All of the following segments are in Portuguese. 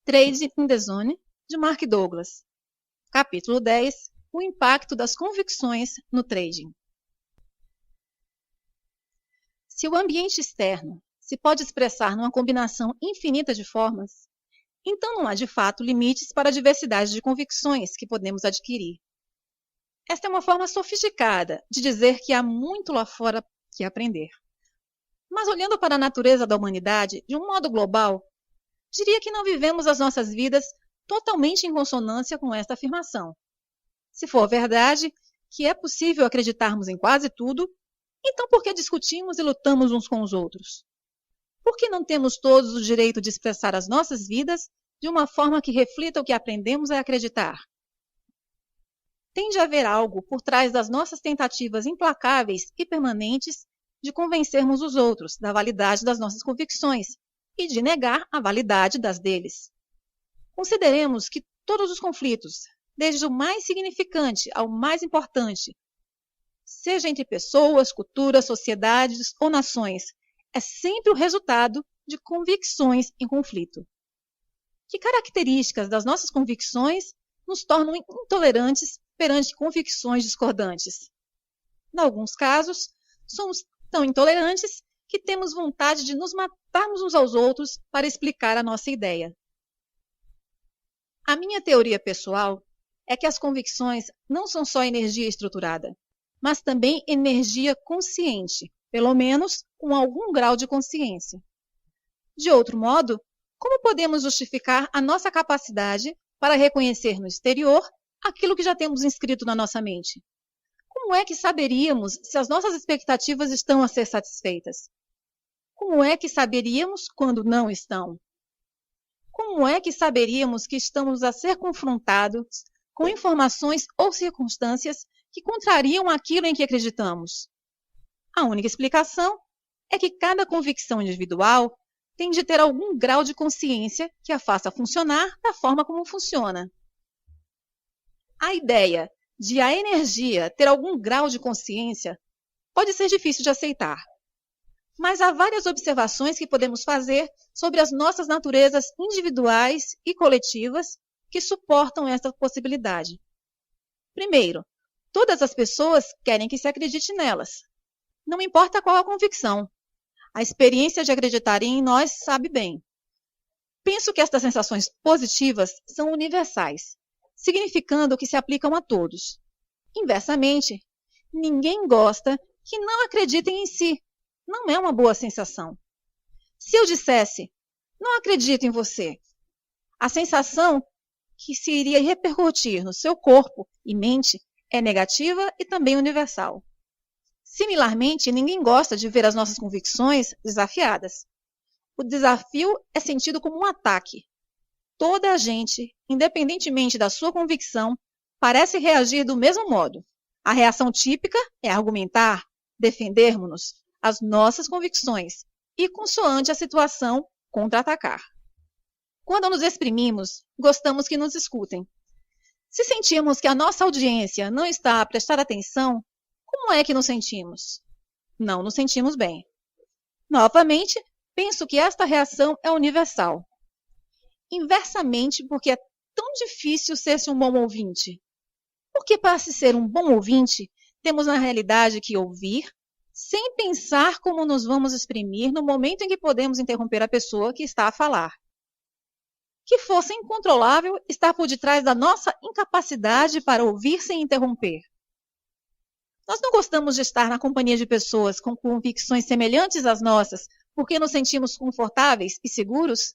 Trade in the Zone, de Mark Douglas. Capítulo 10. O impacto das convicções no trading. Se o ambiente externo se pode expressar numa combinação infinita de formas, então não há de fato limites para a diversidade de convicções que podemos adquirir. Esta é uma forma sofisticada de dizer que há muito lá fora que aprender. Mas olhando para a natureza da humanidade de um modo global, diria que não vivemos as nossas vidas totalmente em consonância com esta afirmação. Se for verdade que é possível acreditarmos em quase tudo, então por que discutimos e lutamos uns com os outros? Por que não temos todos o direito de expressar as nossas vidas de uma forma que reflita o que aprendemos a acreditar? Tem de haver algo por trás das nossas tentativas implacáveis e permanentes de convencermos os outros da validade das nossas convicções e de negar a validade das deles. Consideremos que todos os conflitos, desde o mais significante ao mais importante, seja entre pessoas, culturas, sociedades ou nações, é sempre o resultado de convicções em conflito. Que características das nossas convicções nos tornam intolerantes perante convicções discordantes? Em alguns casos, somos tão intolerantes que temos vontade de nos matarmos uns aos outros para explicar a nossa ideia. A minha teoria pessoal é que as convicções não são só energia estruturada, mas também energia consciente, pelo menos com algum grau de consciência. De outro modo, como podemos justificar a nossa capacidade para reconhecer no exterior aquilo que já temos inscrito na nossa mente? Como é que saberíamos se as nossas expectativas estão a ser satisfeitas? Como é que saberíamos quando não estão? Como é que saberíamos que estamos a ser confrontados com informações ou circunstâncias que contrariam aquilo em que acreditamos? A única explicação é que cada convicção individual tem de ter algum grau de consciência que a faça funcionar da forma como funciona. A ideia de a energia ter algum grau de consciência pode ser difícil de aceitar. Mas há várias observações que podemos fazer sobre as nossas naturezas individuais e coletivas que suportam esta possibilidade. Primeiro, todas as pessoas querem que se acredite nelas. Não importa qual a convicção. A experiência de acreditar em nós sabe bem. Penso que estas sensações positivas são universais, significando que se aplicam a todos. Inversamente, ninguém gosta que não acreditem em si. Não é uma boa sensação. Se eu dissesse, não acredito em você, a sensação que se iria repercutir no seu corpo e mente é negativa e também universal. Similarmente, ninguém gosta de ver as nossas convicções desafiadas. O desafio é sentido como um ataque. Toda a gente, independentemente da sua convicção, parece reagir do mesmo modo. A reação típica é argumentar, defendermos-nos as nossas convicções e, consoante a situação, contra-atacar. Quando nos exprimimos, gostamos que nos escutem. Se sentimos que a nossa audiência não está a prestar atenção, como é que nos sentimos? Não nos sentimos bem. Novamente, penso que esta reação é universal. Inversamente, porque é tão difícil ser-se um bom ouvinte. Porque para se ser um bom ouvinte, temos na realidade que ouvir, sem pensar como nos vamos exprimir no momento em que podemos interromper a pessoa que está a falar. Que fosse incontrolável estar por detrás da nossa incapacidade para ouvir sem interromper. Nós não gostamos de estar na companhia de pessoas com convicções semelhantes às nossas porque nos sentimos confortáveis e seguros?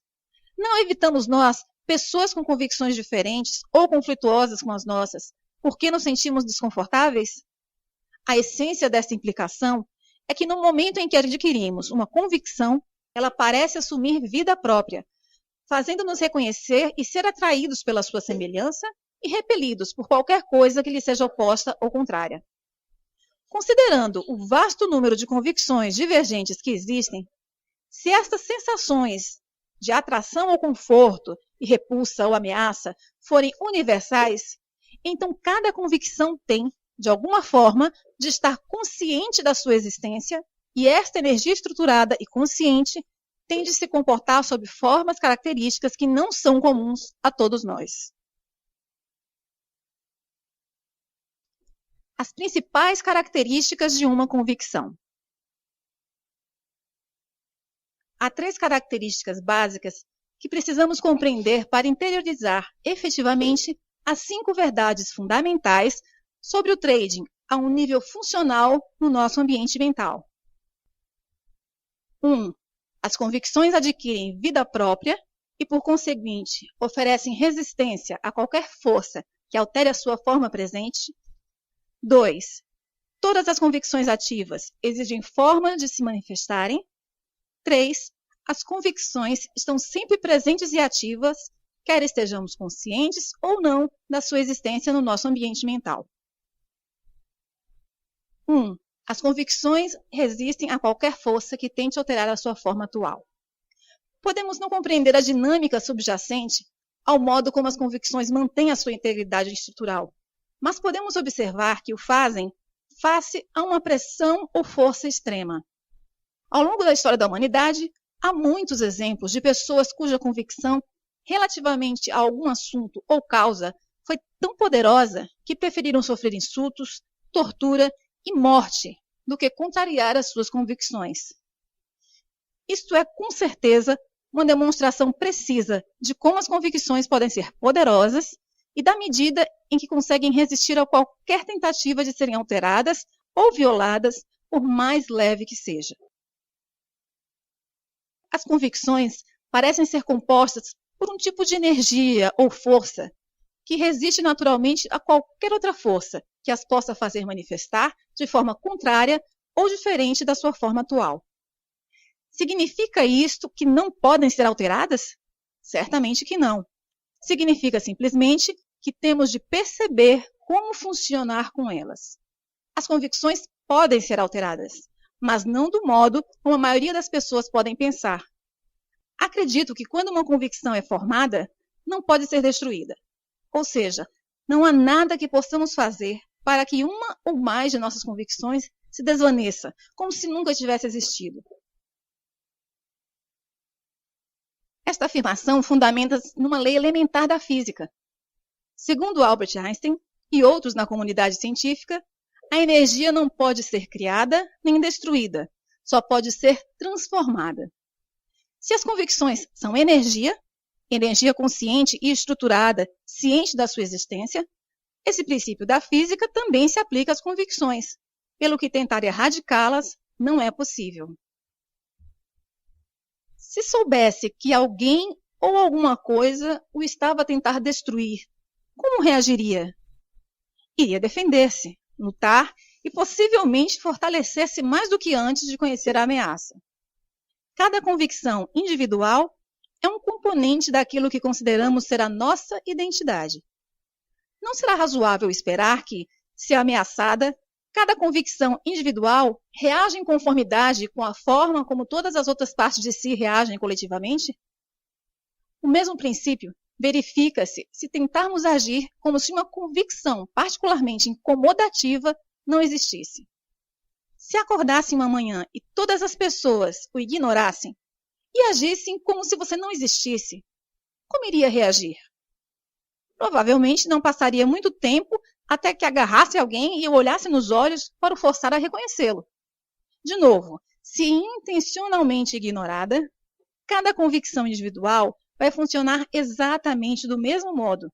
Não evitamos nós, pessoas com convicções diferentes ou conflituosas com as nossas, porque nos sentimos desconfortáveis? A essência dessa implicação é que no momento em que adquirimos uma convicção, ela parece assumir vida própria, fazendo-nos reconhecer e ser atraídos pela sua semelhança e repelidos por qualquer coisa que lhe seja oposta ou contrária. Considerando o vasto número de convicções divergentes que existem, se estas sensações de atração ou conforto e repulsa ou ameaça forem universais, então cada convicção tem, de alguma forma, de estar consciente da sua existência, e esta energia estruturada e consciente tende a se comportar sob formas características que não são comuns a todos nós. As principais características de uma convicção. Há 3 características básicas que precisamos compreender para interiorizar efetivamente as 5 verdades fundamentais sobre o trading a um nível funcional no nosso ambiente mental. 1. As convicções adquirem vida própria e, por conseguinte, oferecem resistência a qualquer força que altere a sua forma presente. 2. Todas as convicções ativas exigem forma de se manifestarem. 3. As convicções estão sempre presentes e ativas, quer estejamos conscientes ou não da sua existência no nosso ambiente mental. 1. As convicções resistem a qualquer força que tente alterar a sua forma atual. Podemos não compreender a dinâmica subjacente ao modo como as convicções mantêm a sua integridade estrutural, mas podemos observar que o fazem face a uma pressão ou força extrema. Ao longo da história da humanidade, há muitos exemplos de pessoas cuja convicção relativamente a algum assunto ou causa foi tão poderosa que preferiram sofrer insultos, tortura e morte do que contrariar as suas convicções. Isto é, com certeza, uma demonstração precisa de como as convicções podem ser poderosas e da medida em que conseguem resistir a qualquer tentativa de serem alteradas ou violadas, por mais leve que seja. As convicções parecem ser compostas por um tipo de energia ou força que resiste naturalmente a qualquer outra força que as possa fazer manifestar de forma contrária ou diferente da sua forma atual. Significa isto que não podem ser alteradas? Certamente que não. Significa simplesmente que temos de perceber como funcionar com elas. As convicções podem ser alteradas, mas não do modo como a maioria das pessoas podem pensar. Acredito que quando uma convicção é formada, não pode ser destruída. Ou seja, não há nada que possamos fazer para que uma ou mais de nossas convicções se desvaneça, como se nunca tivesse existido. Esta afirmação fundamenta-se numa lei elementar da física. Segundo Albert Einstein e outros na comunidade científica, a energia não pode ser criada nem destruída, só pode ser transformada. Se as convicções são energia consciente e estruturada, ciente da sua existência, esse princípio da física também se aplica às convicções, pelo que tentar erradicá-las não é possível. Se soubesse que alguém ou alguma coisa o estava a tentar destruir, como reagiria? Iria defender-se, lutar e possivelmente fortalecer-se mais do que antes de conhecer a ameaça. Cada convicção individual é um componente daquilo que consideramos ser a nossa identidade. Não será razoável esperar que, se ameaçada, cada convicção individual reaja em conformidade com a forma como todas as outras partes de si reagem coletivamente? O mesmo princípio verifica-se se tentarmos agir como se uma convicção particularmente incomodativa não existisse. Se acordasse uma manhã e todas as pessoas o ignorassem e agissem como se você não existisse, como iria reagir? Provavelmente não passaria muito tempo até que agarrasse alguém e o olhasse nos olhos para o forçar a reconhecê-lo. De novo, se intencionalmente ignorada, cada convicção individual vai funcionar exatamente do mesmo modo.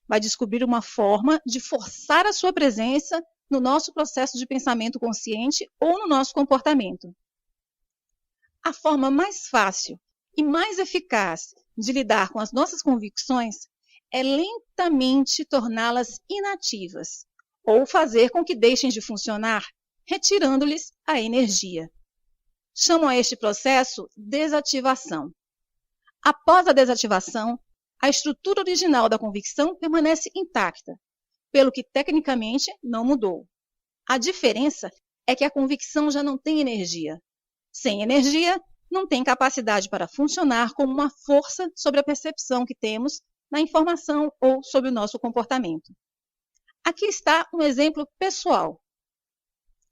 Vai descobrir uma forma de forçar a sua presença no nosso processo de pensamento consciente ou no nosso comportamento. A forma mais fácil e mais eficaz de lidar com as nossas convicções é lentamente torná-las inativas ou fazer com que deixem de funcionar, retirando-lhes a energia. Chamam a este processo desativação. Após a desativação, a estrutura original da convicção permanece intacta, pelo que tecnicamente não mudou. A diferença é que a convicção já não tem energia. Sem energia, não tem capacidade para funcionar como uma força sobre a percepção que temos na informação ou sobre o nosso comportamento. Aqui está um exemplo pessoal.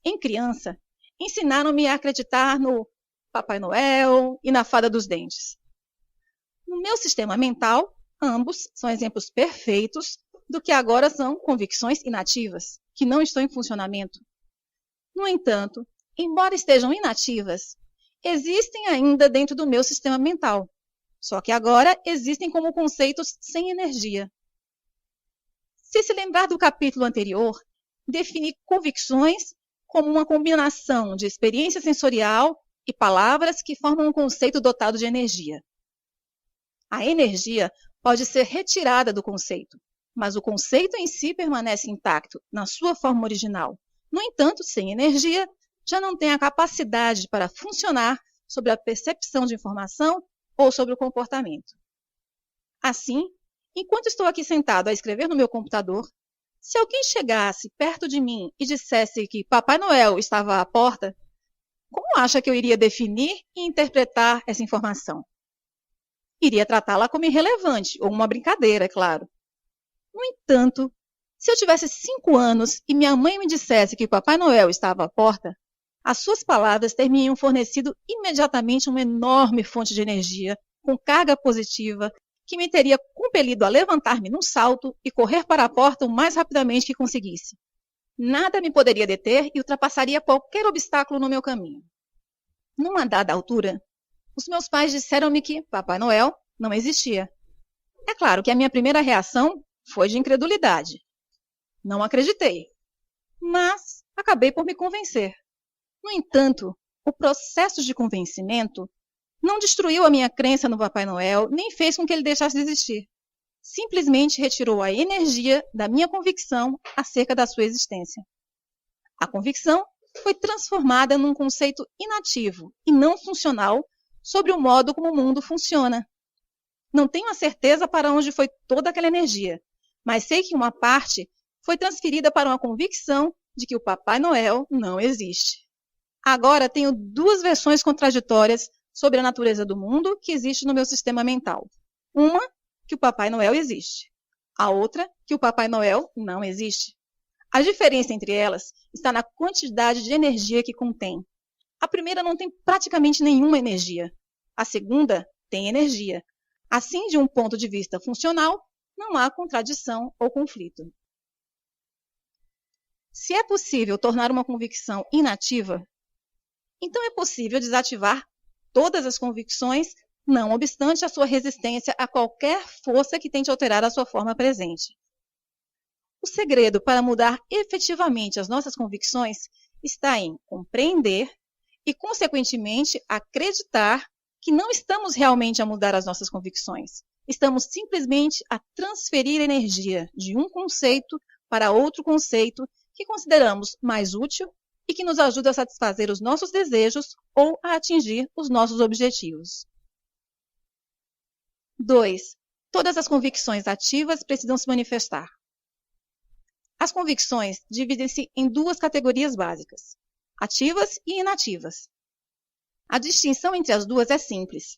Em criança, ensinaram-me a acreditar no Papai Noel e na Fada dos Dentes. No meu sistema mental, ambos são exemplos perfeitos do que agora são convicções inativas, que não estão em funcionamento. No entanto, embora estejam inativas, existem ainda dentro do meu sistema mental, só que agora existem como conceitos sem energia. Se lembrar do capítulo anterior, defini convicções como uma combinação de experiência sensorial e palavras que formam um conceito dotado de energia. A energia pode ser retirada do conceito, mas o conceito em si permanece intacto na sua forma original. No entanto, sem energia, já não tem a capacidade para funcionar sobre a percepção de informação ou sobre o comportamento. Assim, enquanto estou aqui sentado a escrever no meu computador, se alguém chegasse perto de mim e dissesse que Papai Noel estava à porta, como acha que eu iria definir e interpretar essa informação? Iria tratá-la como irrelevante ou uma brincadeira, é claro. No entanto, se eu tivesse 5 anos e minha mãe me dissesse que Papai Noel estava à porta, as suas palavras teriam fornecido imediatamente uma enorme fonte de energia com carga positiva que me teria compelido a levantar-me num salto e correr para a porta o mais rapidamente que conseguisse. Nada me poderia deter e ultrapassaria qualquer obstáculo no meu caminho. Numa dada altura, os meus pais disseram-me que Papai Noel não existia. É claro que a minha primeira reação foi de incredulidade. Não acreditei, mas acabei por me convencer. No entanto, o processo de convencimento não destruiu a minha crença no Papai Noel, nem fez com que ele deixasse de existir. Simplesmente retirou a energia da minha convicção acerca da sua existência. A convicção foi transformada num conceito inativo e não funcional sobre o modo como o mundo funciona. Não tenho a certeza para onde foi toda aquela energia, mas sei que uma parte foi transferida para uma convicção de que o Papai Noel não existe. Agora tenho 2 versões contraditórias sobre a natureza do mundo que existe no meu sistema mental. Uma, que o Papai Noel existe. A outra, que o Papai Noel não existe. A diferença entre elas está na quantidade de energia que contém. A primeira não tem praticamente nenhuma energia. A segunda tem energia. Assim, de um ponto de vista funcional, não há contradição ou conflito. Se é possível tornar uma convicção inativa, então é possível desativar todas as convicções, não obstante a sua resistência a qualquer força que tente alterar a sua forma presente. O segredo para mudar efetivamente as nossas convicções está em compreender e, consequentemente, acreditar que não estamos realmente a mudar as nossas convicções. Estamos simplesmente a transferir energia de um conceito para outro conceito que consideramos mais útil e que nos ajuda a satisfazer os nossos desejos ou a atingir os nossos objetivos. 2. Todas as convicções ativas precisam se manifestar. As convicções dividem-se em 2 categorias básicas, ativas e inativas. A distinção entre as 2 é simples.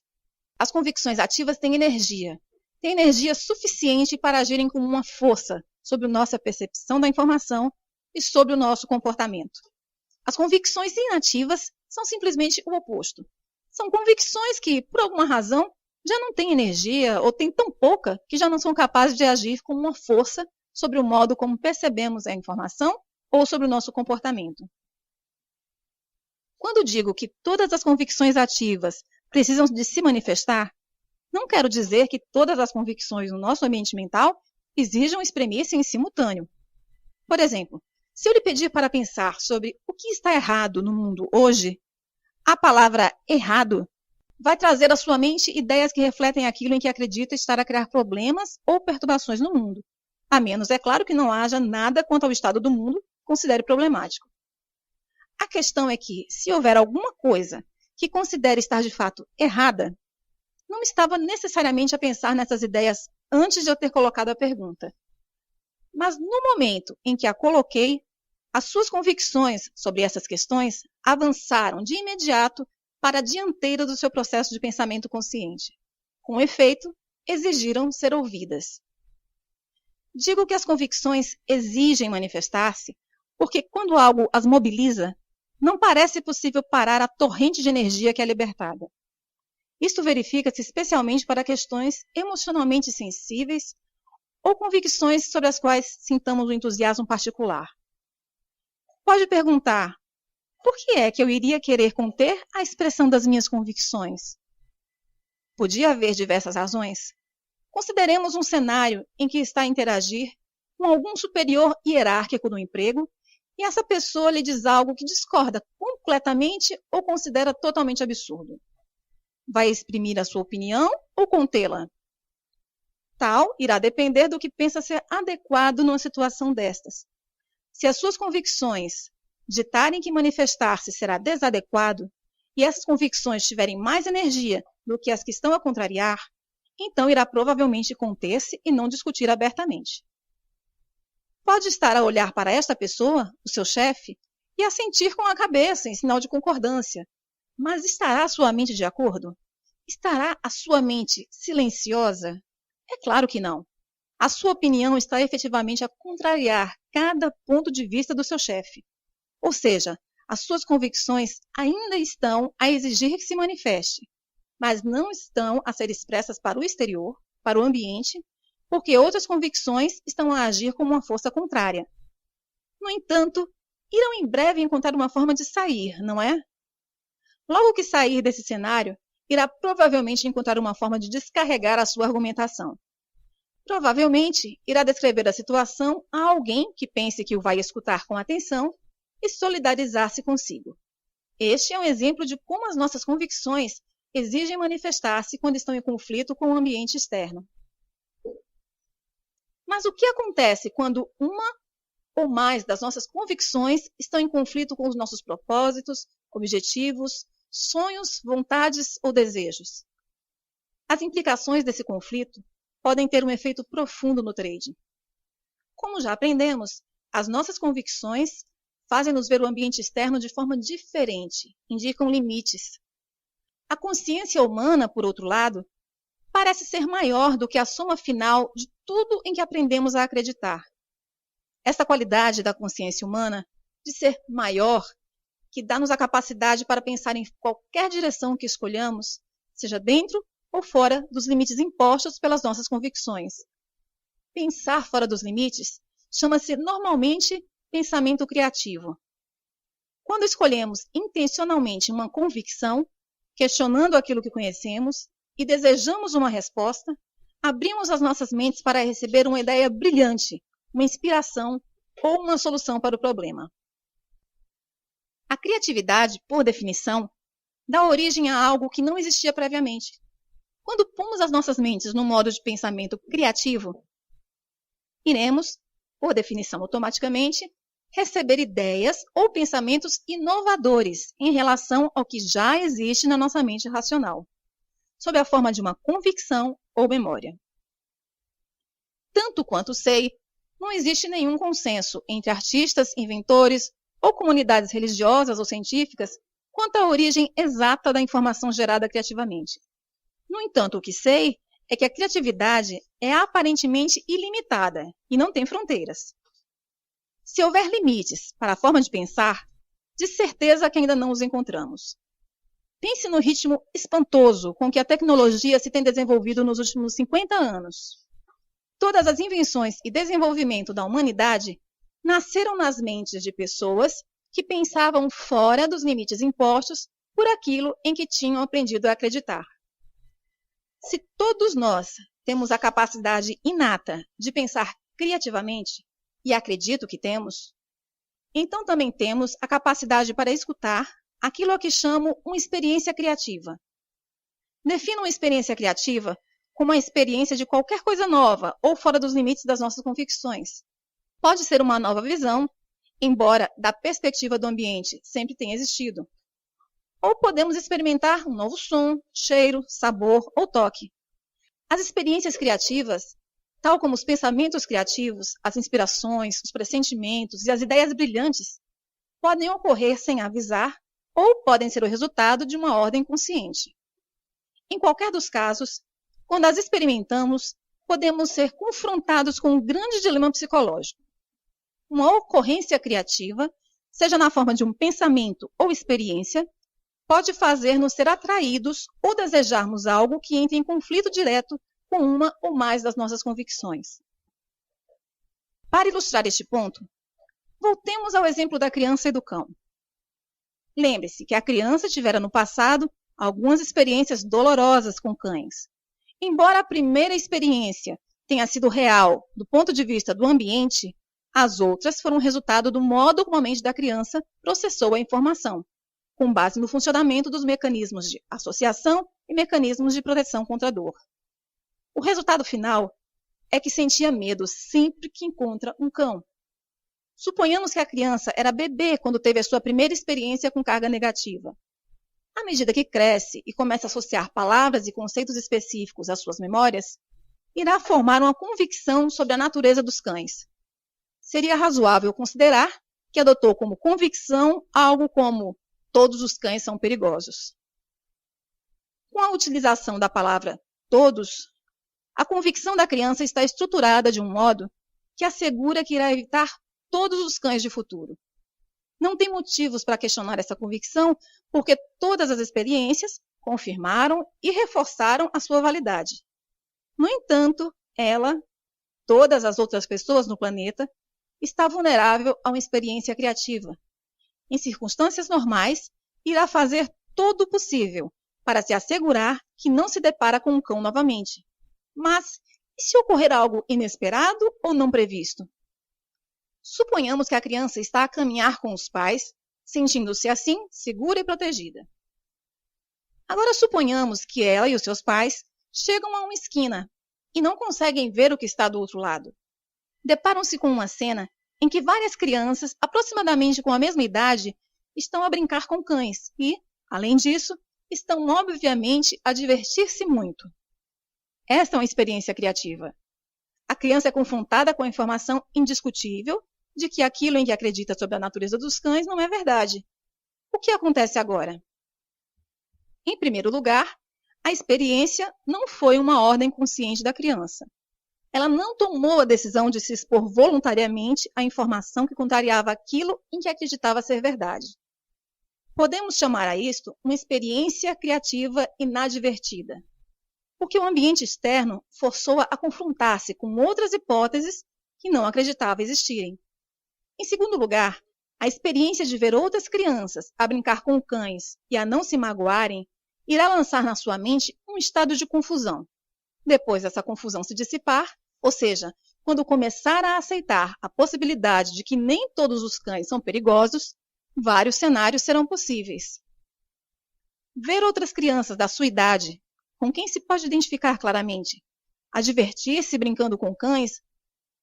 As convicções ativas têm energia suficiente para agirem como uma força sobre nossa percepção da informação e sobre o nosso comportamento. As convicções inativas são simplesmente o oposto. São convicções que, por alguma razão, já não têm energia ou têm tão pouca que já não são capazes de agir como uma força sobre o modo como percebemos a informação ou sobre o nosso comportamento. Quando digo que todas as convicções ativas precisam de se manifestar, não quero dizer que todas as convicções no nosso ambiente mental exijam exprimir-se em simultâneo. Por exemplo, se eu lhe pedir para pensar sobre o que está errado no mundo hoje, a palavra errado vai trazer à sua mente ideias que refletem aquilo em que acredita estar a criar problemas ou perturbações no mundo, a menos, é claro, que não haja nada quanto ao estado do mundo que considere problemático. A questão é que, se houver alguma coisa que considere estar de fato errada, não estava necessariamente a pensar nessas ideias antes de eu ter colocado a pergunta. Mas no momento em que a coloquei, as suas convicções sobre essas questões avançaram de imediato para a dianteira do seu processo de pensamento consciente. Com efeito, exigiram ser ouvidas. Digo que as convicções exigem manifestar-se porque quando algo as mobiliza, não parece possível parar a torrente de energia que é libertada. Isto verifica-se especialmente para questões emocionalmente sensíveis ou convicções sobre as quais sintamos um entusiasmo particular. Pode perguntar, por que é que eu iria querer conter a expressão das minhas convicções? Podia haver diversas razões. Consideremos um cenário em que está a interagir com algum superior hierárquico no emprego e essa pessoa lhe diz algo que discorda completamente ou considera totalmente absurdo. Vai exprimir a sua opinião ou contê-la? Tal irá depender do que pensa ser adequado numa situação destas. Se as suas convicções ditarem que manifestar-se será desadequado e essas convicções tiverem mais energia do que as que estão a contrariar, então irá provavelmente conter-se e não discutir abertamente. Pode estar a olhar para esta pessoa, o seu chefe, e a sentir com a cabeça em sinal de concordância. Mas estará a sua mente de acordo? Estará a sua mente silenciosa? É claro que não. A sua opinião está efetivamente a contrariar cada ponto de vista do seu chefe. Ou seja, as suas convicções ainda estão a exigir que se manifeste, mas não estão a ser expressas para o exterior, para o ambiente, porque outras convicções estão a agir como uma força contrária. No entanto, irão em breve encontrar uma forma de sair, não é? Logo que sair desse cenário, irá provavelmente encontrar uma forma de descarregar a sua argumentação. Provavelmente, irá descrever a situação a alguém que pense que o vai escutar com atenção e solidarizar-se consigo. Este é um exemplo de como as nossas convicções exigem manifestar-se quando estão em conflito com o ambiente externo. Mas o que acontece quando uma ou mais das nossas convicções estão em conflito com os nossos propósitos, objetivos, sonhos, vontades ou desejos? As implicações desse conflito podem ter um efeito profundo no trading. Como já aprendemos, as nossas convicções fazem-nos ver o ambiente externo de forma diferente, indicam limites. A consciência humana, por outro lado, parece ser maior do que a soma final de tudo em que aprendemos a acreditar. Esta qualidade da consciência humana, de ser maior, que dá-nos a capacidade para pensar em qualquer direção que escolhamos, seja dentro ou fora dos limites impostos pelas nossas convicções. Pensar fora dos limites chama-se normalmente pensamento criativo. Quando escolhemos intencionalmente uma convicção, questionando aquilo que conhecemos e desejamos uma resposta, abrimos as nossas mentes para receber uma ideia brilhante, uma inspiração ou uma solução para o problema. A criatividade, por definição, dá origem a algo que não existia previamente. Quando pomos as nossas mentes no modo de pensamento criativo, iremos, por definição automaticamente, receber ideias ou pensamentos inovadores em relação ao que já existe na nossa mente racional, sob a forma de uma convicção ou memória. Tanto quanto sei, não existe nenhum consenso entre artistas, inventores ou comunidades religiosas ou científicas quanto à origem exata da informação gerada criativamente. No entanto, o que sei é que a criatividade é aparentemente ilimitada e não tem fronteiras. Se houver limites para a forma de pensar, de certeza que ainda não os encontramos. Pense no ritmo espantoso com que a tecnologia se tem desenvolvido nos últimos 50 anos. Todas as invenções e desenvolvimento da humanidade nasceram nas mentes de pessoas que pensavam fora dos limites impostos por aquilo em que tinham aprendido a acreditar. Se todos nós temos a capacidade inata de pensar criativamente, e acredito que temos, então também temos a capacidade para escutar aquilo a que chamo uma experiência criativa. Defino uma experiência criativa como a experiência de qualquer coisa nova ou fora dos limites das nossas convicções. Pode ser uma nova visão, embora da perspectiva do ambiente sempre tenha existido. Ou podemos experimentar um novo som, cheiro, sabor ou toque. As experiências criativas, tal como os pensamentos criativos, as inspirações, os pressentimentos e as ideias brilhantes, podem ocorrer sem avisar ou podem ser o resultado de uma ordem consciente. Em qualquer dos casos, quando as experimentamos, podemos ser confrontados com um grande dilema psicológico. Uma ocorrência criativa seja na forma de um pensamento ou experiência, pode fazer-nos ser atraídos ou desejarmos algo que entre em conflito direto com uma ou mais das nossas convicções. Para ilustrar este ponto, voltemos ao exemplo da criança e do cão. Lembre-se que a criança tivera no passado algumas experiências dolorosas com cães. Embora a primeira experiência tenha sido real do ponto de vista do ambiente, as outras foram resultado do modo como a mente da criança processou a informação, com base no funcionamento dos mecanismos de associação e mecanismos de proteção contra a dor. O resultado final é que sentia medo sempre que encontra um cão. Suponhamos que a criança era bebê quando teve a sua primeira experiência com carga negativa. À medida que cresce e começa a associar palavras e conceitos específicos às suas memórias, irá formar uma convicção sobre a natureza dos cães. Seria razoável considerar que adotou como convicção algo como todos os cães são perigosos. Com a utilização da palavra todos, a convicção da criança está estruturada de um modo que assegura que irá evitar todos os cães de futuro. Não tem motivos para questionar essa convicção, porque todas as experiências confirmaram e reforçaram a sua validade. No entanto, ela, todas as outras pessoas no planeta, está vulnerável a uma experiência criativa. Em circunstâncias normais, irá fazer todo o possível para se assegurar que não se depara com um cão novamente. Mas, e se ocorrer algo inesperado ou não previsto? Suponhamos que a criança está a caminhar com os pais, sentindo-se assim segura e protegida. Agora suponhamos que ela e os seus pais chegam a uma esquina e não conseguem ver o que está do outro lado. Deparam-se com uma cena em que várias crianças, aproximadamente com a mesma idade, estão a brincar com cães e, além disso, estão obviamente a divertir-se muito. Esta é uma experiência criativa. A criança é confrontada com a informação indiscutível de que aquilo em que acredita sobre a natureza dos cães não é verdade. O que acontece agora? Em primeiro lugar, a experiência não foi uma ordem consciente da criança. Ela não tomou a decisão de se expor voluntariamente à informação que contrariava aquilo em que acreditava ser verdade. Podemos chamar a isto uma experiência criativa inadvertida, porque o ambiente externo forçou-a a confrontar-se com outras hipóteses que não acreditava existirem. Em segundo lugar, a experiência de ver outras crianças a brincar com cães e a não se magoarem irá lançar na sua mente um estado de confusão. Depois dessa confusão se dissipar, ou seja, quando começar a aceitar a possibilidade de que nem todos os cães são perigosos, vários cenários serão possíveis. Ver outras crianças da sua idade, com quem se pode identificar claramente, a divertir-se brincando com cães,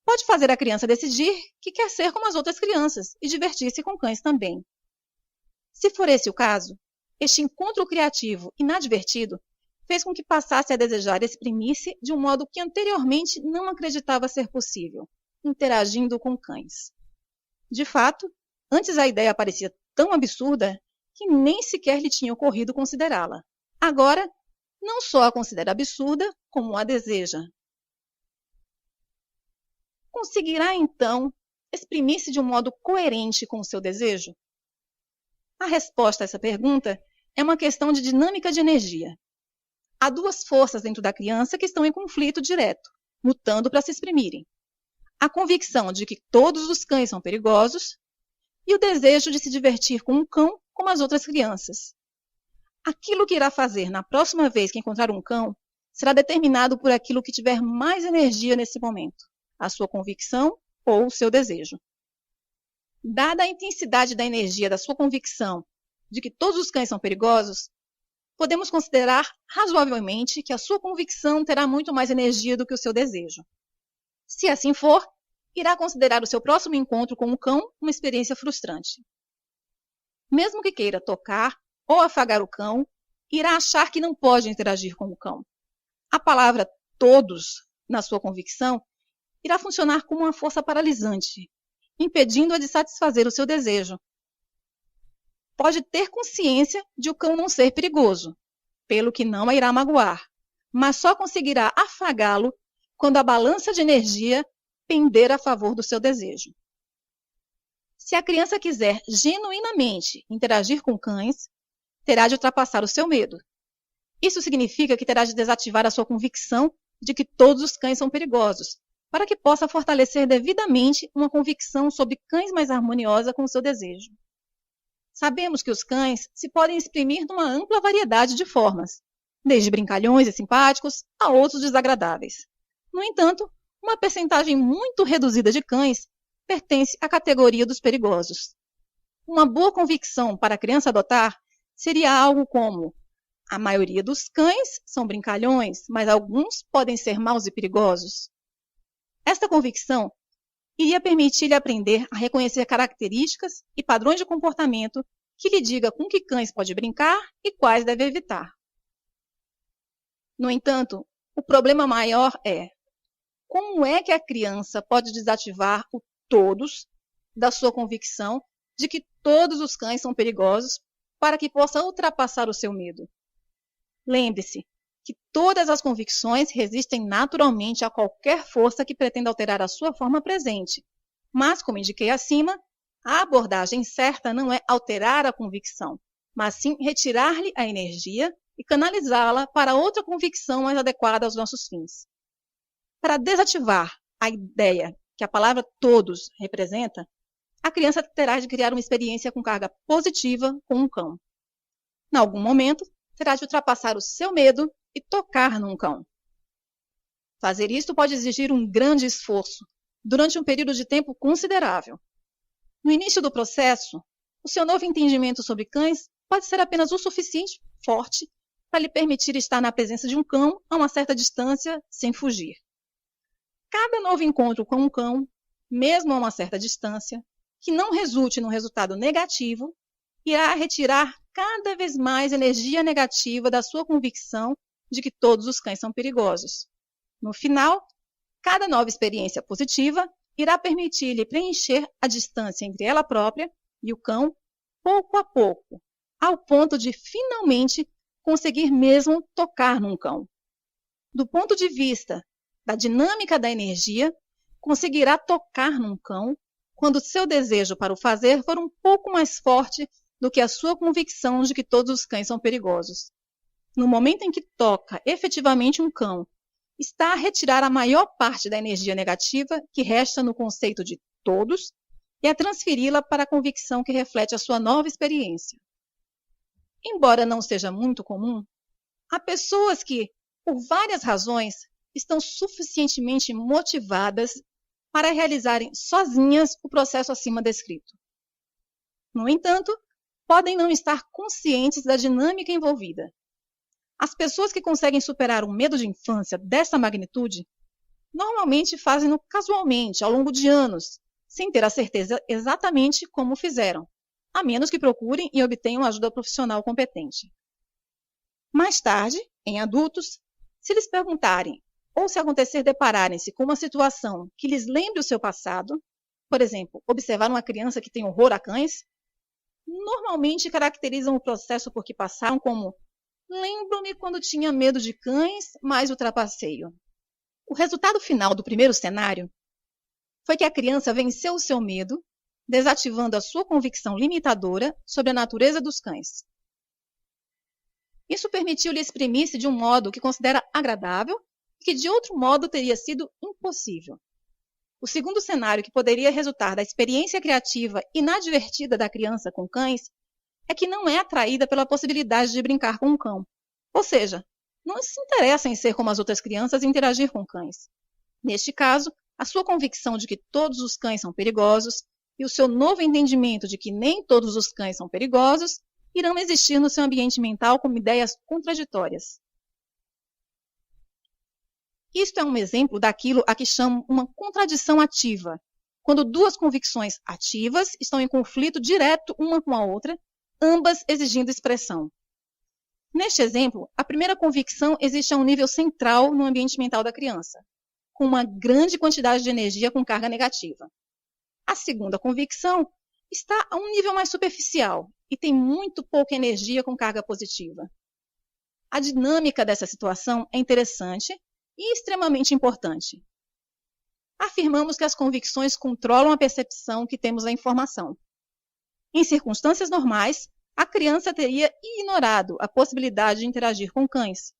pode fazer a criança decidir que quer ser como as outras crianças e divertir-se com cães também. Se for esse o caso, este encontro criativo inadvertido fez com que passasse a desejar exprimir-se de um modo que anteriormente não acreditava ser possível, interagindo com cães. De fato, antes a ideia parecia tão absurda que nem sequer lhe tinha ocorrido considerá-la. Agora, não só a considera absurda, como a deseja. Conseguirá, então, exprimir-se de um modo coerente com o seu desejo? A resposta a essa pergunta é uma questão de dinâmica de energia. Há duas forças dentro da criança que estão em conflito direto, lutando para se exprimirem. A convicção de que todos os cães são perigosos e o desejo de se divertir com um cão como as outras crianças. Aquilo que irá fazer na próxima vez que encontrar um cão será determinado por aquilo que tiver mais energia nesse momento, a sua convicção ou o seu desejo. Dada a intensidade da energia da sua convicção de que todos os cães são perigosos, podemos considerar razoavelmente que a sua convicção terá muito mais energia do que o seu desejo. Se assim for, irá considerar o seu próximo encontro com o cão uma experiência frustrante. Mesmo que queira tocar ou afagar o cão, irá achar que não pode interagir com o cão. A palavra todos, na sua convicção, irá funcionar como uma força paralisante, impedindo-a de satisfazer o seu desejo. Pode ter consciência de o cão não ser perigoso, pelo que não a irá magoar, mas só conseguirá afagá-lo quando a balança de energia pender a favor do seu desejo. Se a criança quiser genuinamente interagir com cães, terá de ultrapassar o seu medo. Isso significa que terá de desativar a sua convicção de que todos os cães são perigosos, para que possa fortalecer devidamente uma convicção sobre cães mais harmoniosa com o seu desejo. Sabemos que os cães se podem exprimir numa ampla variedade de formas, desde brincalhões e simpáticos a outros desagradáveis. No entanto, uma percentagem muito reduzida de cães pertence à categoria dos perigosos. Uma boa convicção para a criança adotar seria algo como: a maioria dos cães são brincalhões, mas alguns podem ser maus e perigosos. Esta convicção iria permitir-lhe aprender a reconhecer características e padrões de comportamento que lhe diga com que cães pode brincar e quais deve evitar. No entanto, o problema maior é: como é que a criança pode desativar o todos da sua convicção de que todos os cães são perigosos para que possa ultrapassar o seu medo? Lembre-se que todas as convicções resistem naturalmente a qualquer força que pretenda alterar a sua forma presente. Mas, como indiquei acima, a abordagem certa não é alterar a convicção, mas sim retirar-lhe a energia e canalizá-la para outra convicção mais adequada aos nossos fins. Para desativar a ideia que a palavra todos representa, a criança terá de criar uma experiência com carga positiva com um cão. Em algum momento, terá de ultrapassar o seu medo e tocar num cão. Fazer isto pode exigir um grande esforço, durante um período de tempo considerável. No início do processo, o seu novo entendimento sobre cães pode ser apenas o suficiente forte para lhe permitir estar na presença de um cão a uma certa distância, sem fugir. Cada novo encontro com um cão, mesmo a uma certa distância, que não resulte num resultado negativo, irá retirar cada vez mais energia negativa da sua convicção de que todos os cães são perigosos. No final, cada nova experiência positiva irá permitir-lhe preencher a distância entre ela própria e o cão, pouco a pouco, ao ponto de finalmente conseguir mesmo tocar num cão. Do ponto de vista da dinâmica da energia, conseguirá tocar num cão quando seu desejo para o fazer for um pouco mais forte do que a sua convicção de que todos os cães são perigosos. No momento em que toca efetivamente um cão, está a retirar a maior parte da energia negativa que resta no conceito de todos e a transferi-la para a convicção que reflete a sua nova experiência. Embora não seja muito comum, há pessoas que, por várias razões, estão suficientemente motivadas para realizarem sozinhas o processo acima descrito. No entanto, podem não estar conscientes da dinâmica envolvida. As pessoas que conseguem superar um medo de infância dessa magnitude normalmente fazem-no casualmente, ao longo de anos, sem ter a certeza exatamente como fizeram, a menos que procurem e obtenham ajuda profissional competente. Mais tarde, em adultos, se lhes perguntarem ou se acontecer depararem-se com uma situação que lhes lembre o seu passado, por exemplo, observar uma criança que tem horror a cães, normalmente caracterizam o processo por que passaram como: lembro-me quando tinha medo de cães, mas ultrapassei-o. O resultado final do primeiro cenário foi que a criança venceu o seu medo, desativando a sua convicção limitadora sobre a natureza dos cães. Isso permitiu-lhe exprimir-se de um modo que considera agradável e que de outro modo teria sido impossível. O segundo cenário que poderia resultar da experiência criativa inadvertida da criança com cães é que não é atraída pela possibilidade de brincar com um cão. Ou seja, não se interessa em ser como as outras crianças e interagir com cães. Neste caso, a sua convicção de que todos os cães são perigosos e o seu novo entendimento de que nem todos os cães são perigosos irão existir no seu ambiente mental como ideias contraditórias. Isto é um exemplo daquilo a que chamo uma contradição ativa, quando duas convicções ativas estão em conflito direto uma com a outra, ambas exigindo expressão. Neste exemplo, a primeira convicção existe a um nível central no ambiente mental da criança, com uma grande quantidade de energia com carga negativa. A segunda convicção está a um nível mais superficial e tem muito pouca energia com carga positiva. A dinâmica dessa situação é interessante e extremamente importante. A afirmamos que as convicções controlam a percepção que temos da informação. Em circunstâncias normais, a criança teria ignorado a possibilidade de interagir com cães,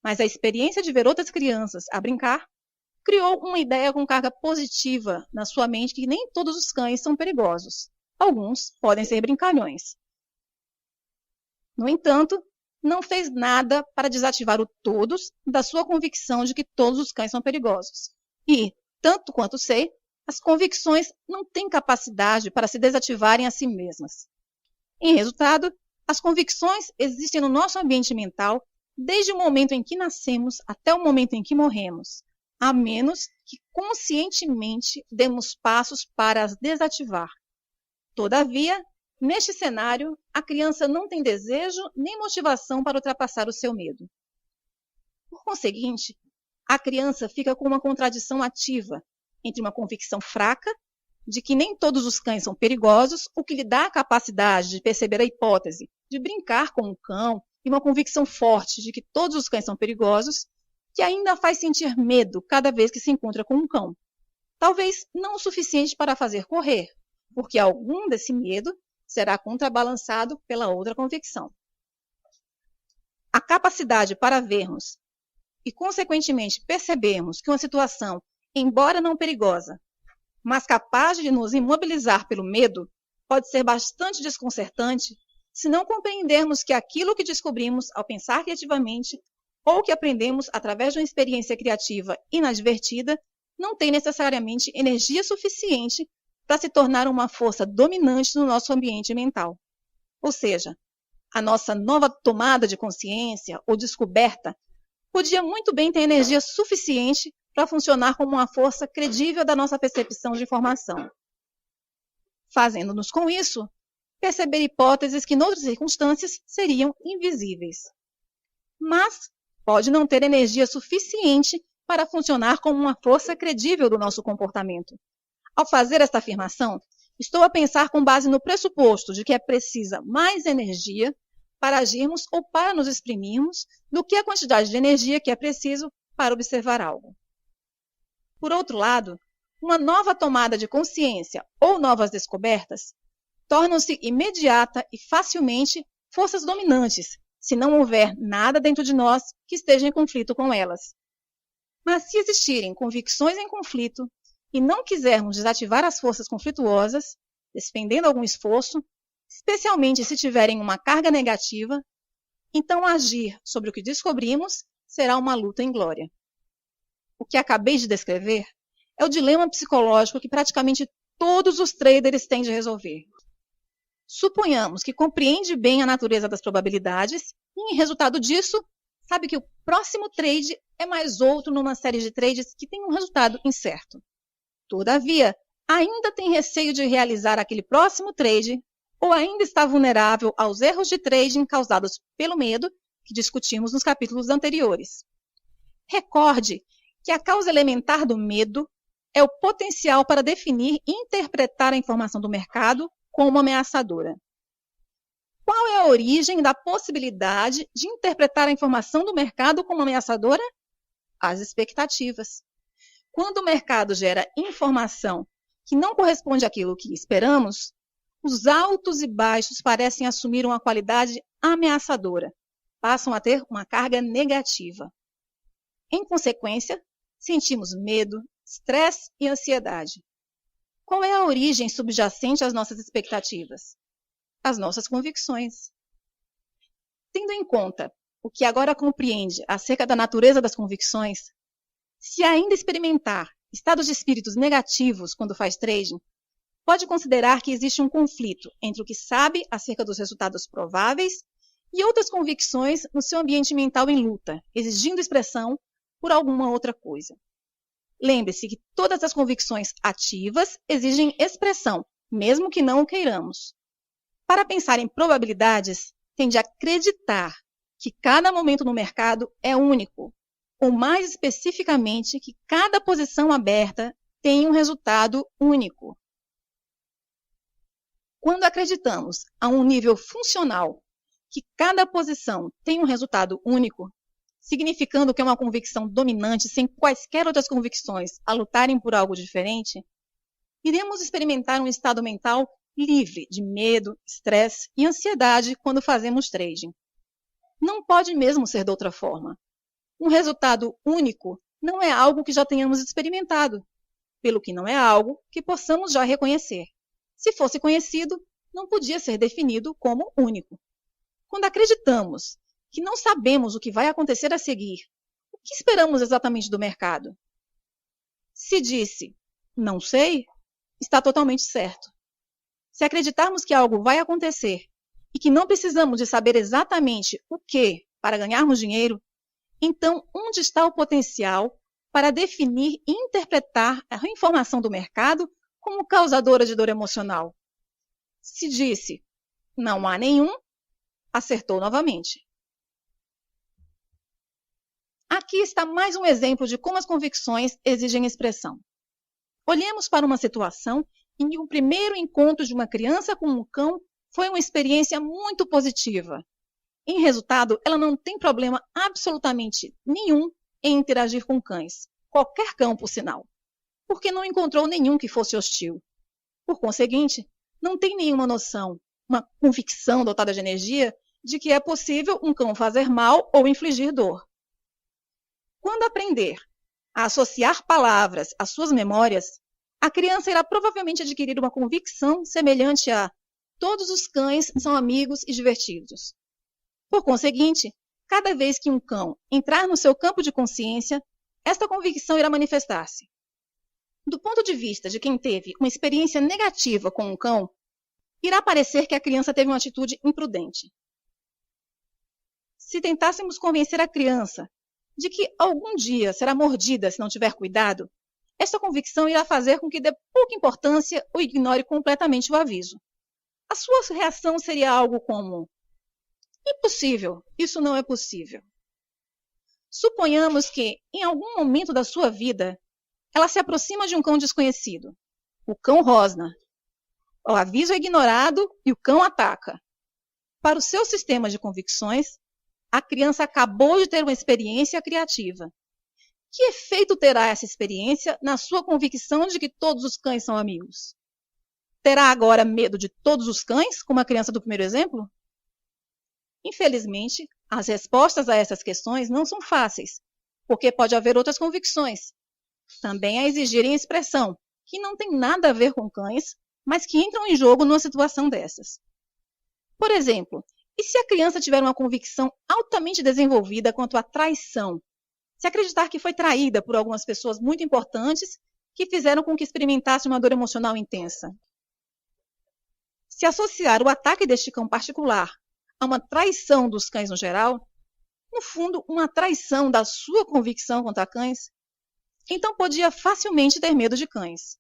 mas a experiência de ver outras crianças a brincar criou uma ideia com carga positiva na sua mente que nem todos os cães são perigosos. Alguns podem ser brincalhões. No entanto, não fez nada para desativar o todos da sua convicção de que todos os cães são perigosos. E, tanto quanto sei, as convicções não têm capacidade para se desativarem a si mesmas. Em resultado, as convicções existem no nosso ambiente mental desde o momento em que nascemos até o momento em que morremos, a menos que conscientemente demos passos para as desativar. Todavia, neste cenário, a criança não tem desejo nem motivação para ultrapassar o seu medo. Por conseguinte, a criança fica com uma contradição ativa entre uma convicção fraca de que nem todos os cães são perigosos, o que lhe dá a capacidade de perceber a hipótese de brincar com um cão, e uma convicção forte de que todos os cães são perigosos, que ainda faz sentir medo cada vez que se encontra com um cão. Talvez não o suficiente para fazer correr, porque algum desse medo será contrabalançado pela outra convicção. A capacidade para vermos e, consequentemente, percebermos que uma situação, embora não perigosa, mas capaz de nos imobilizar pelo medo, pode ser bastante desconcertante se não compreendermos que aquilo que descobrimos ao pensar criativamente ou que aprendemos através de uma experiência criativa inadvertida não tem necessariamente energia suficiente para se tornar uma força dominante no nosso ambiente mental. Ou seja, a nossa nova tomada de consciência ou descoberta podia muito bem ter energia suficiente para funcionar como uma força credível da nossa percepção de informação. Fazendo-nos com isso, perceber hipóteses que, em outras circunstâncias, seriam invisíveis. Mas pode não ter energia suficiente para funcionar como uma força credível do nosso comportamento. Ao fazer esta afirmação, estou a pensar com base no pressuposto de que é precisa mais energia para agirmos ou para nos exprimirmos do que a quantidade de energia que é preciso para observar algo. Por outro lado, uma nova tomada de consciência ou novas descobertas tornam-se imediata e facilmente forças dominantes, se não houver nada dentro de nós que esteja em conflito com elas. Mas se existirem convicções em conflito e não quisermos desativar as forças conflituosas, despendendo algum esforço, especialmente se tiverem uma carga negativa, então agir sobre o que descobrimos será uma luta inglória. O que acabei de descrever é o dilema psicológico que praticamente todos os traders têm de resolver. Suponhamos que compreende bem a natureza das probabilidades e, em resultado disso, sabe que o próximo trade é mais outro numa série de trades que tem um resultado incerto. Todavia, ainda tem receio de realizar aquele próximo trade ou ainda está vulnerável aos erros de trading causados pelo medo que discutimos nos capítulos anteriores. Recorde que a causa elementar do medo é o potencial para definir e interpretar a informação do mercado como ameaçadora. Qual é a origem da possibilidade de interpretar a informação do mercado como ameaçadora? As expectativas. Quando o mercado gera informação que não corresponde àquilo que esperamos, os altos e baixos parecem assumir uma qualidade ameaçadora, passam a ter uma carga negativa. Em consequência, sentimos medo, estresse e ansiedade. Qual é a origem subjacente às nossas expectativas? As nossas convicções. Tendo em conta o que agora compreende acerca da natureza das convicções, se ainda experimentar estados de espíritos negativos quando faz trading, pode considerar que existe um conflito entre o que sabe acerca dos resultados prováveis e outras convicções no seu ambiente mental em luta, exigindo expressão por alguma outra coisa. Lembre-se que todas as convicções ativas exigem expressão, mesmo que não o queiramos. Para pensar em probabilidades, tem de acreditar que cada momento no mercado é único, ou mais especificamente que cada posição aberta tem um resultado único. Quando acreditamos a um nível funcional que cada posição tem um resultado único, significando que é uma convicção dominante sem quaisquer outras convicções a lutarem por algo diferente, iremos experimentar um estado mental livre de medo, estresse e ansiedade quando fazemos trading. Não pode mesmo ser de outra forma. Um resultado único não é algo que já tenhamos experimentado, pelo que não é algo que possamos já reconhecer. Se fosse conhecido, não podia ser definido como único. Quando acreditamos que não sabemos o que vai acontecer a seguir, o que esperamos exatamente do mercado? Se disse, não sei, está totalmente certo. Se acreditarmos que algo vai acontecer e que não precisamos de saber exatamente o que para ganharmos dinheiro, então onde está o potencial para definir e interpretar a informação do mercado como causadora de dor emocional? Se disse, não há nenhum, acertou novamente. Aqui está mais um exemplo de como as convicções exigem expressão. Olhemos para uma situação em que o primeiro encontro de uma criança com um cão foi uma experiência muito positiva. Em resultado, ela não tem problema absolutamente nenhum em interagir com cães, qualquer cão, por sinal, porque não encontrou nenhum que fosse hostil. Por conseguinte, não tem nenhuma noção, uma convicção dotada de energia de que é possível um cão fazer mal ou infligir dor. Quando aprender a associar palavras às suas memórias, a criança irá provavelmente adquirir uma convicção semelhante a todos os cães são amigos e divertidos. Por conseguinte, cada vez que um cão entrar no seu campo de consciência, esta convicção irá manifestar-se. Do ponto de vista de quem teve uma experiência negativa com um cão, irá parecer que a criança teve uma atitude imprudente. Se tentássemos convencer a criança de que algum dia será mordida se não tiver cuidado, esta convicção irá fazer com que dê pouca importância ou ignore completamente o aviso. A sua reação seria algo como: impossível, isso não é possível. Suponhamos que, em algum momento da sua vida, ela se aproxima de um cão desconhecido. O cão rosna. O aviso é ignorado e o cão ataca. Para o seu sistema de convicções, a criança acabou de ter uma experiência criativa. Que efeito terá essa experiência na sua convicção de que todos os cães são amigos? Terá agora medo de todos os cães, como a criança do primeiro exemplo? Infelizmente, as respostas a essas questões não são fáceis, porque pode haver outras convicções, também a exigirem expressão, que não tem nada a ver com cães, mas que entram em jogo numa situação dessas. Por exemplo, e se a criança tiver uma convicção altamente desenvolvida quanto à traição? Se acreditar que foi traída por algumas pessoas muito importantes que fizeram com que experimentasse uma dor emocional intensa. Se associar o ataque deste cão particular a uma traição dos cães no geral, no fundo, uma traição da sua convicção contra cães, então podia facilmente ter medo de cães.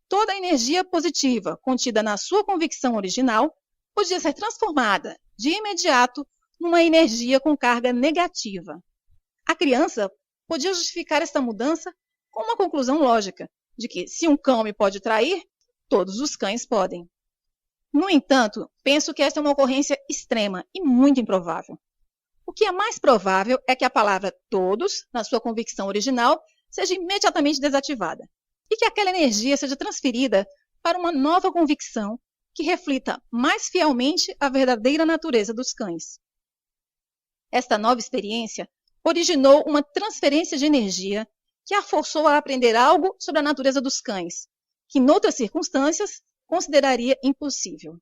Toda a energia positiva contida na sua convicção original podia ser transformada de imediato numa energia com carga negativa. A criança podia justificar esta mudança com uma conclusão lógica, de que se um cão me pode trair, todos os cães podem. No entanto, penso que esta é uma ocorrência extrema e muito improvável. O que é mais provável é que a palavra todos, na sua convicção original, seja imediatamente desativada e que aquela energia seja transferida para uma nova convicção que reflita mais fielmente a verdadeira natureza dos cães. Esta nova experiência originou uma transferência de energia que a forçou a aprender algo sobre a natureza dos cães, que, em outras circunstâncias, consideraria impossível.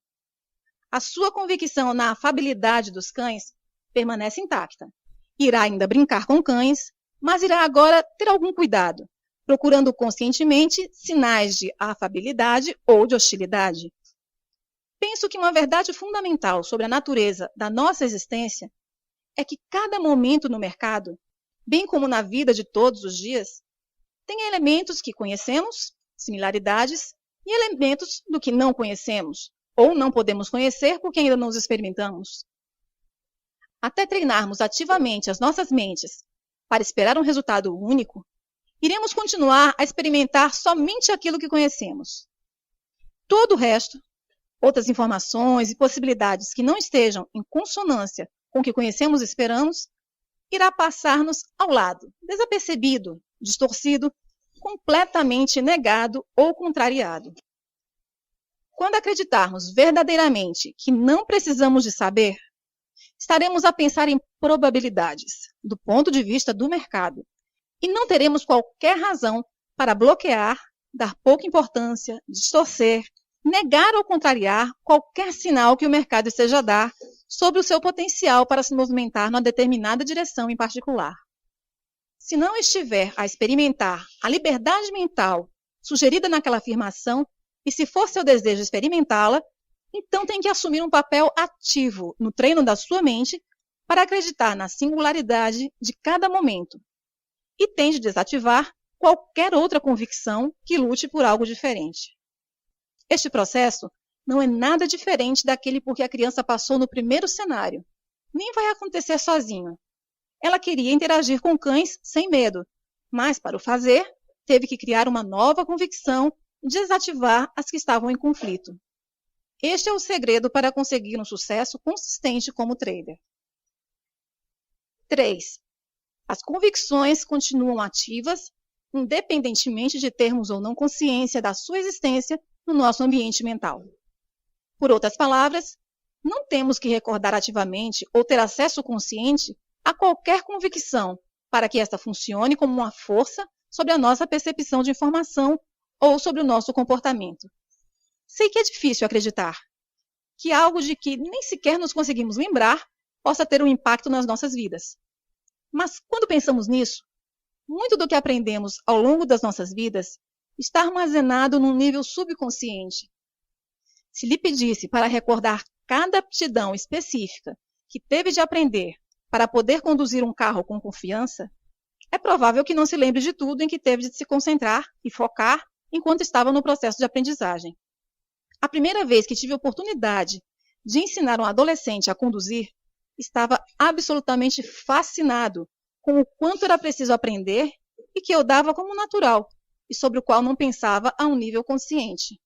A sua convicção na afabilidade dos cães permanece intacta. Irá ainda brincar com cães, mas irá agora ter algum cuidado, procurando conscientemente sinais de afabilidade ou de hostilidade. Penso que uma verdade fundamental sobre a natureza da nossa existência é que cada momento no mercado, bem como na vida de todos os dias, tem elementos que conhecemos, similaridades, e elementos do que não conhecemos, ou não podemos conhecer porque ainda não os experimentamos. Até treinarmos ativamente as nossas mentes para esperar um resultado único, iremos continuar a experimentar somente aquilo que conhecemos. Todo o resto, outras informações e possibilidades que não estejam em consonância com o que conhecemos e esperamos, irá passar-nos ao lado, desapercebido, distorcido, completamente negado ou contrariado. Quando acreditarmos verdadeiramente que não precisamos de saber, estaremos a pensar em probabilidades, do ponto de vista do mercado, e não teremos qualquer razão para bloquear, dar pouca importância, distorcer, negar ou contrariar qualquer sinal que o mercado esteja a dar sobre o seu potencial para se movimentar numa determinada direção em particular. Se não estiver a experimentar a liberdade mental sugerida naquela afirmação, e se for seu desejo experimentá-la, então tem que assumir um papel ativo no treino da sua mente para acreditar na singularidade de cada momento, e tem de desativar qualquer outra convicção que lute por algo diferente. Este processo não é nada diferente daquele por que a criança passou no primeiro cenário. Nem vai acontecer sozinho. Ela queria interagir com cães sem medo, mas, para o fazer, teve que criar uma nova convicção e desativar as que estavam em conflito. Este é o segredo para conseguir um sucesso consistente como trader. 3. As convicções continuam ativas, independentemente de termos ou não consciência da sua existência no nosso ambiente mental. Por outras palavras, não temos que recordar ativamente ou ter acesso consciente a qualquer convicção para que esta funcione como uma força sobre a nossa percepção de informação ou sobre o nosso comportamento. Sei que é difícil acreditar que algo de que nem sequer nos conseguimos lembrar possa ter um impacto nas nossas vidas. Mas quando pensamos nisso, muito do que aprendemos ao longo das nossas vidas está armazenado num nível subconsciente. Se lhe pedisse para recordar cada aptidão específica que teve de aprender para poder conduzir um carro com confiança, é provável que não se lembre de tudo em que teve de se concentrar e focar enquanto estava no processo de aprendizagem. A primeira vez que tive a oportunidade de ensinar um adolescente a conduzir, estava absolutamente fascinado com o quanto era preciso aprender e que eu dava como natural, e sobre o qual não pensava a um nível consciente.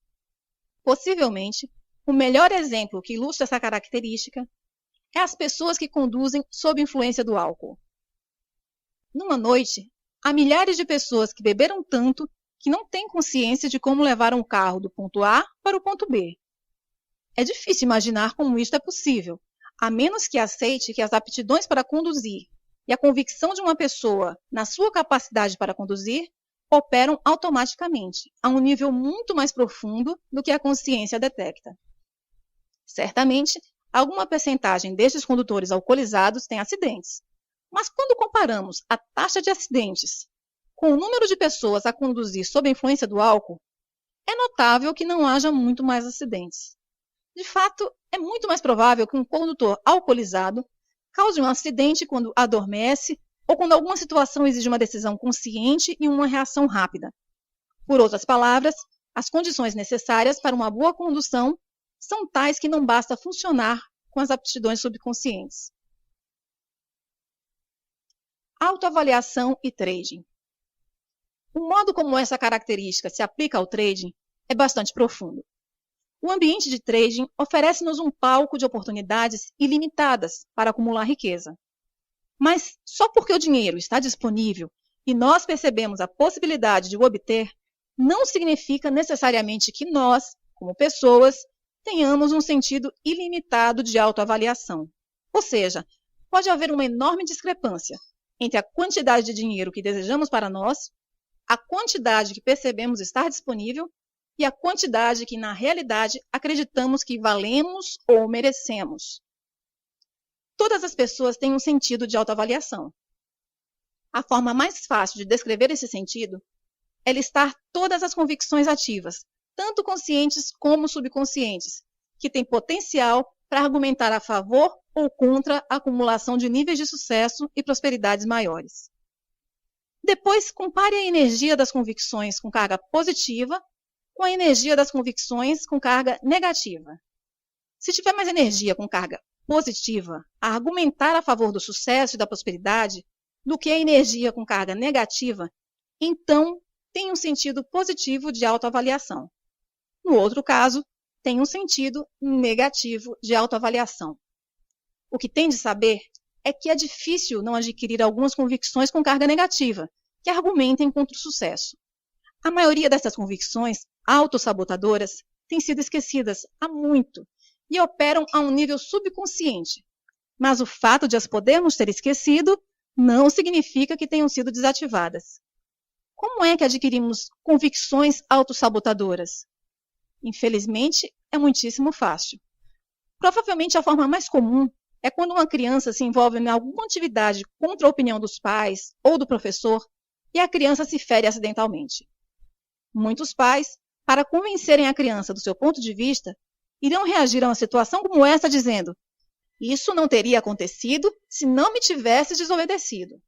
Possivelmente, o melhor exemplo que ilustra essa característica é as pessoas que conduzem sob influência do álcool. Numa noite, há milhares de pessoas que beberam tanto que não têm consciência de como levar um carro do ponto A para o ponto B. É difícil imaginar como isto é possível, a menos que aceite que as aptidões para conduzir e a convicção de uma pessoa na sua capacidade para conduzir operam automaticamente, a um nível muito mais profundo do que a consciência detecta. Certamente, alguma percentagem destes condutores alcoolizados tem acidentes, mas quando comparamos a taxa de acidentes com o número de pessoas a conduzir sob a influência do álcool, é notável que não haja muito mais acidentes. De fato, é muito mais provável que um condutor alcoolizado cause um acidente quando adormece ou quando alguma situação exige uma decisão consciente e uma reação rápida. Por outras palavras, as condições necessárias para uma boa condução são tais que não basta funcionar com as aptidões subconscientes. Autoavaliação e trading. O modo como essa característica se aplica ao trading é bastante profundo. O ambiente de trading oferece-nos um palco de oportunidades ilimitadas para acumular riqueza. Mas só porque o dinheiro está disponível e nós percebemos a possibilidade de o obter, não significa necessariamente que nós, como pessoas, tenhamos um sentido ilimitado de autoavaliação. Ou seja, pode haver uma enorme discrepância entre a quantidade de dinheiro que desejamos para nós, a quantidade que percebemos estar disponível e a quantidade que, na realidade, acreditamos que valemos ou merecemos. Todas as pessoas têm um sentido de autoavaliação. A forma mais fácil de descrever esse sentido é listar todas as convicções ativas, tanto conscientes como subconscientes, que têm potencial para argumentar a favor ou contra a acumulação de níveis de sucesso e prosperidades maiores. Depois, compare a energia das convicções com carga positiva com a energia das convicções com carga negativa. Se tiver mais energia com carga positiva a argumentar a favor do sucesso e da prosperidade do que a energia com carga negativa, então tem um sentido positivo de autoavaliação. No outro caso, tem um sentido negativo de autoavaliação. O que tem de saber é que é difícil não adquirir algumas convicções com carga negativa, que argumentem contra o sucesso. A maioria dessas convicções autossabotadoras têm sido esquecidas há muito e operam a um nível subconsciente. Mas o fato de as podermos ter esquecido não significa que tenham sido desativadas. Como é que adquirimos convicções autossabotadoras? Infelizmente, é muitíssimo fácil. Provavelmente a forma mais comum é quando uma criança se envolve em alguma atividade contra a opinião dos pais ou do professor e a criança se fere acidentalmente. Muitos pais, para convencerem a criança do seu ponto de vista, irão reagir a uma situação como essa dizendo: isso não teria acontecido se não me tivesse desobedecido.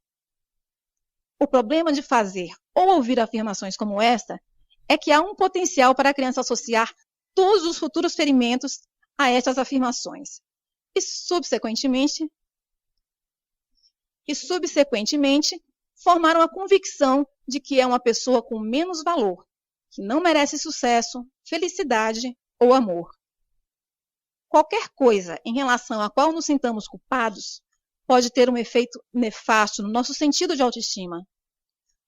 O problema de fazer ou ouvir afirmações como esta é que há um potencial para a criança associar todos os futuros ferimentos a estas afirmações e, subsequentemente, formar uma convicção de que é uma pessoa com menos valor, que não merece sucesso, felicidade ou amor. Qualquer coisa em relação à qual nos sintamos culpados pode ter um efeito nefasto no nosso sentido de autoestima.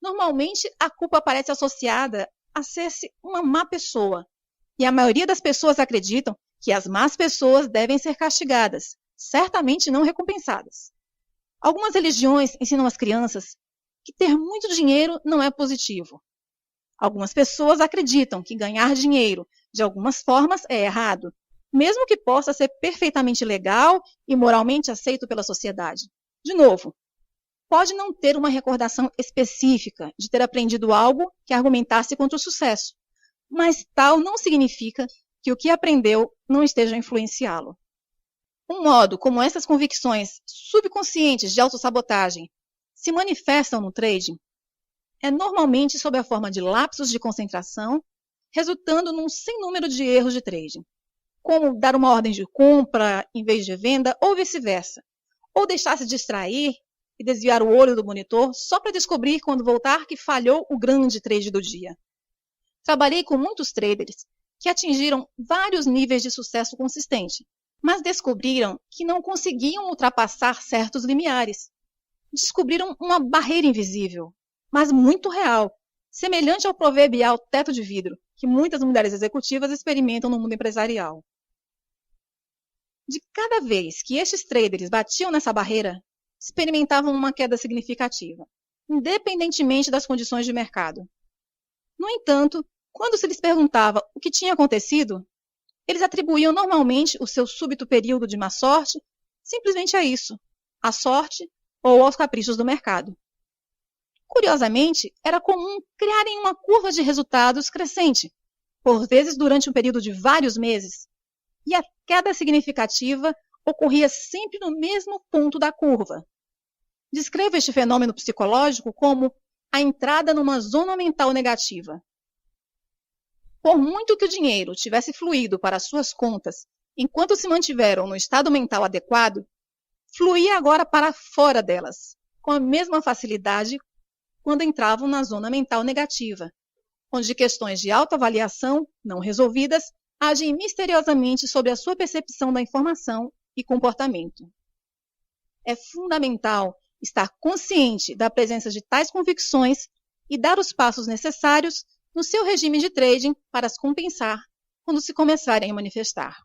Normalmente, a culpa parece associada a ser-se uma má pessoa, e a maioria das pessoas acreditam que as más pessoas devem ser castigadas, certamente não recompensadas. Algumas religiões ensinam às crianças que ter muito dinheiro não é positivo. Algumas pessoas acreditam que ganhar dinheiro de algumas formas é errado, mesmo que possa ser perfeitamente legal e moralmente aceito pela sociedade. De novo, pode não ter uma recordação específica de ter aprendido algo que argumentasse contra o sucesso, mas tal não significa que o que aprendeu não esteja a influenciá-lo. Um modo como essas convicções subconscientes de autossabotagem se manifestam no trading é normalmente sob a forma de lapsos de concentração, resultando num sem número de erros de trading, como dar uma ordem de compra em vez de venda ou vice-versa, ou deixar-se distrair e desviar o olho do monitor só para descobrir quando voltar que falhou o grande trade do dia. Trabalhei com muitos traders que atingiram vários níveis de sucesso consistente, mas descobriram que não conseguiam ultrapassar certos limiares. Descobriram uma barreira invisível, mas muito real, semelhante ao proverbial teto de vidro, que muitas mulheres executivas experimentam no mundo empresarial. De cada vez que estes traders batiam nessa barreira, experimentavam uma queda significativa, independentemente das condições de mercado. No entanto, quando se lhes perguntava o que tinha acontecido, eles atribuíam normalmente o seu súbito período de má sorte simplesmente a isso, à sorte ou aos caprichos do mercado. Curiosamente, era comum criarem uma curva de resultados crescente, por vezes durante um período de vários meses, e a queda significativa ocorria sempre no mesmo ponto da curva. Descreva este fenômeno psicológico como a entrada numa zona mental negativa. Por muito que o dinheiro tivesse fluído para suas contas enquanto se mantiveram no estado mental adequado, fluía agora para fora delas, com a mesma facilidade quando entravam na zona mental negativa, onde questões de autoavaliação não resolvidas agem misteriosamente sobre a sua percepção da informação e comportamento. É fundamental estar consciente da presença de tais convicções e dar os passos necessários no seu regime de trading para as compensar quando se começarem a manifestar.